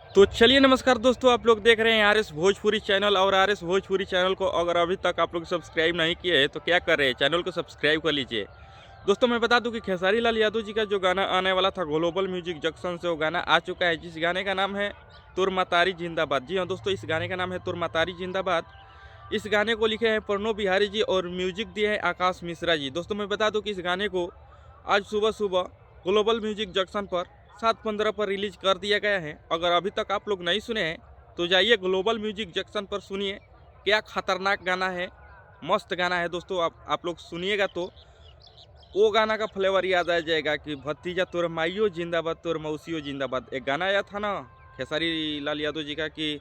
तो चलिए नमस्कार दोस्तों, आप लोग देख रहे हैं आरएस भोजपुरी चैनल। और आरएस भोजपुरी चैनल को अगर अभी तक आप लोग सब्सक्राइब नहीं किए हैं तो क्या कर रहे हैं, चैनल को सब्सक्राइब कर लीजिए। दोस्तों मैं बता दूं कि खेसारी लाल यादव जी का जो गाना आने वाला था ग्लोबल म्यूजिक जंक्शन से, वो गाना आ चुका है, जिस गाने का नाम है तुर मतारी जिंदाबाद। जी हाँ दोस्तों, इस गाने का नाम है तुर मतारी जिंदाबाद। इस गाने को लिखे हैं प्रणव बिहारी जी और म्यूजिक दिए हैं आकाश मिश्रा जी। दोस्तों मैं बता दूं कि इस गाने को आज सुबह सुबह ग्लोबल म्यूजिक जंक्शन पर 7:15 पर रिलीज कर दिया गया है। अगर अभी तक आप लोग नहीं सुने हैं तो जाइए ग्लोबल म्यूजिक जंक्शन पर सुनिए, क्या खतरनाक गाना है, मस्त गाना है दोस्तों। आप लोग सुनिएगा तो वो गाना का फ्लेवर याद आ जाएगा कि भतीजा तोर माइयो जिंदाबाद तोर मौसियो जिंदाबाद। एक गाना आया था ना खेसारी लाल यादव जी का कि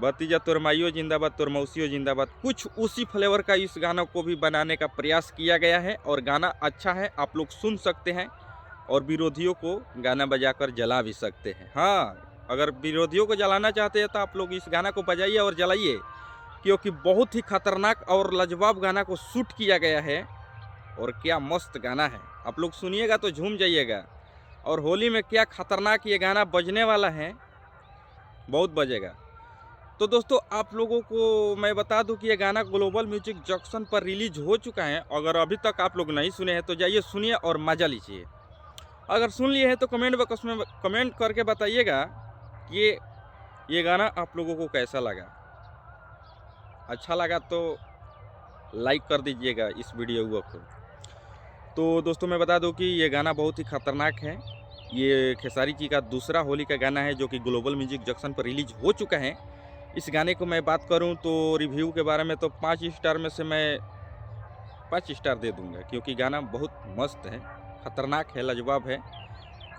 भतीजा तोर माइयो जिंदाबाद तोर मौसियो जिंदाबाद, कुछ उसी फ्लेवर का इस गाना को भी बनाने का प्रयास किया गया है। और गाना अच्छा है, आप लोग सुन सकते हैं और विरोधियों को गाना बजाकर जला भी सकते हैं। हाँ, अगर विरोधियों को जलाना चाहते हैं तो आप लोग इस गाना को बजाइए और जलाइए, क्योंकि बहुत ही खतरनाक और लाजवाब गाना को शूट किया गया है। और क्या मस्त गाना है, आप लोग सुनिएगा तो झूम जाइएगा। और होली में क्या खतरनाक ये गाना बजने वाला है, बहुत बजेगा। तो दोस्तों आप लोगों को मैं बता दूं कि ये गाना ग्लोबल म्यूजिक जंक्शन पर रिलीज हो चुका है। अगर अभी तक आप लोग नहीं सुने हैं तो जाइए सुनिए और मजा लीजिए। अगर सुन लिए हैं तो कमेंट बॉक्स में कमेंट करके बताइएगा कि ये गाना आप लोगों को कैसा लगा। अच्छा लगा तो लाइक कर दीजिएगा इस वीडियो को। तो दोस्तों मैं बता दूं कि ये गाना बहुत ही खतरनाक है। ये खेसारी जी का दूसरा होली का गाना है जो कि ग्लोबल म्यूजिक जंक्शन पर रिलीज हो चुका है। इस गाने को मैं बात करूं तो रिव्यू के बारे में तो 5 स्टार में से मैं 5 स्टार दे दूंगा, क्योंकि गाना बहुत मस्त है, खतरनाक है, लाजवाब है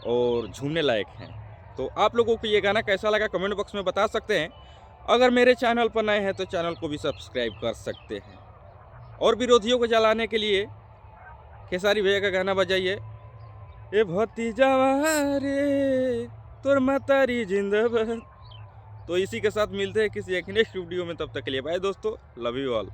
और झूमने लायक है। तो आप लोगों को ये गाना कैसा लगा कमेंट बॉक्स में बता सकते हैं। अगर मेरे चैनल पर नए हैं तो चैनल को भी सब्सक्राइब कर सकते हैं। और विरोधियों को जलाने के लिए खेसारी भैया का गाना बजाइए, ए भतीजावा रे तोर मतारी जिंदाबाद। तो इसी के साथ मिलते हैं किसी एक नेक्स्ट वीडियो में, तब तक के लिए बाय दोस्तों, लव यू ऑल।